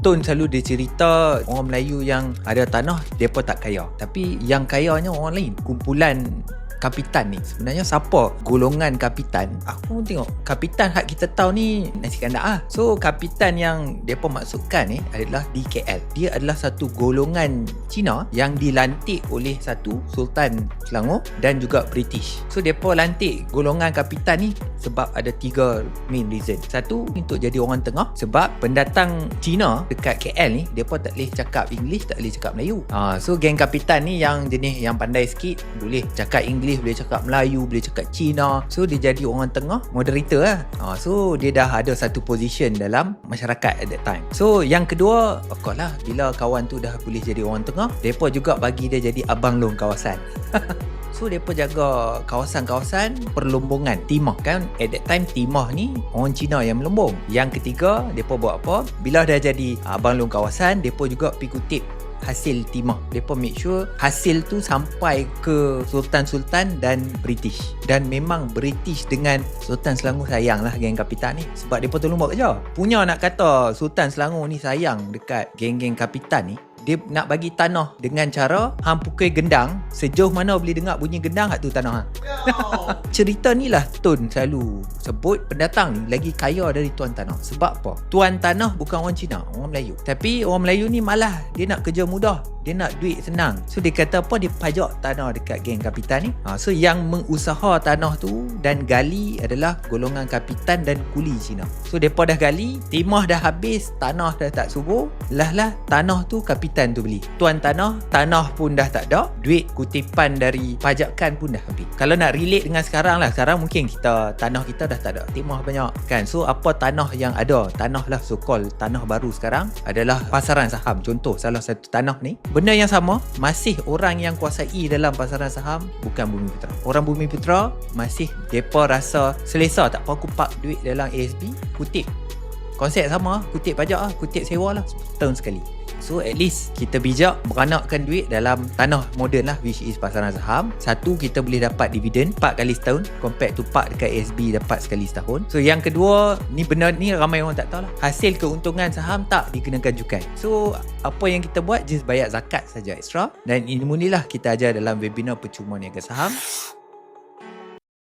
Tun selalu dia cerita orang Melayu yang ada tanah, mereka tak kaya. Tapi yang kayanya orang lain. Kumpulan kapitan ni. Sebenarnya siapa golongan kapitan? Aku tengok kapitan hak kita tahu ni nasi kandar lah. So kapitan yang mereka maksudkan ni adalah di KL. Dia adalah satu golongan Cina yang dilantik oleh satu Sultan Selangor dan juga British. So mereka lantik golongan kapitan ni sebab ada 3 main reason. Satu, untuk jadi orang tengah. Sebab pendatang Cina dekat KL ni, mereka tak boleh cakap English, tak boleh cakap Melayu. So geng kapitan ni yang jenis yang pandai sikit, boleh cakap English, boleh cakap Melayu, boleh cakap Cina. So dia jadi orang tengah, moderator lah. So dia dah ada satu position dalam masyarakat at that time. So yang kedua, of course lah, bila kawan tu dah boleh jadi orang tengah, mereka juga bagi dia jadi abang long kawasan. So mereka jaga kawasan-kawasan perlombongan timah kan. At that time timah ni orang Cina yang melombong. Yang ketiga, mereka buat apa? Bila dah jadi abang long kawasan, mereka juga pergi kutip hasil timah. Mereka make sure hasil tu sampai ke Sultan-Sultan dan British. Dan memang British dengan Sultan Selangor sayang lah geng kapitan ni. Sebab mereka tolong buat kerja. Punya nak kata Sultan Selangor ni sayang dekat geng-geng kapitan ni, dia nak bagi tanah dengan cara hang pukul gendang, sejauh mana boleh dengar bunyi gendang, hak tu tanah hang. Cerita ni lah Tun selalu sebut pendatang ni lagi kaya dari tuan tanah. Sebab apa? Tuan tanah bukan orang Cina, orang Melayu. Tapi orang Melayu ni malah dia nak kerja mudah, dia nak duit senang. So dia kata apa? Dia pajak tanah dekat geng kapitan ni. So yang mengusaha tanah tu dan gali adalah golongan kapitan dan kuli Cina. So mereka dah gali, timah dah habis, tanah dah tak subur, lah tanah tu kapitan tu beli. Tuan tanah pun dah tak ada, duit kutipan dari pajakan pun dah habis. Kalau nak relate dengan sekarang lah, sekarang mungkin tanah kita dah tak ada, timah banyak kan. So apa tanah yang ada, tanah lah so called tanah baru sekarang adalah pasaran saham. Contoh salah satu tanah ni, benda yang sama, masih orang yang kuasai dalam pasaran saham bukan Bumiputera. Orang Bumiputera masih mereka rasa selesa, tak apa aku park duit dalam ASB, kutip. Konsep sama, kutip pajak lah, kutip sewa lah setahun sekali. So at least kita bijak beranakkan duit dalam tanah moden lah, which is pasaran saham. Satu, kita boleh dapat dividen 4 kali setahun, compared to park dekat ASB dapat sekali setahun. So yang kedua, ni benda ni ramai orang tak tahu lah, hasil keuntungan saham tak dikenakan cukai. So apa yang kita buat, just bayar zakat saja extra. Dan ilmu ni lah kita ajar dalam webinar percuma niaga saham.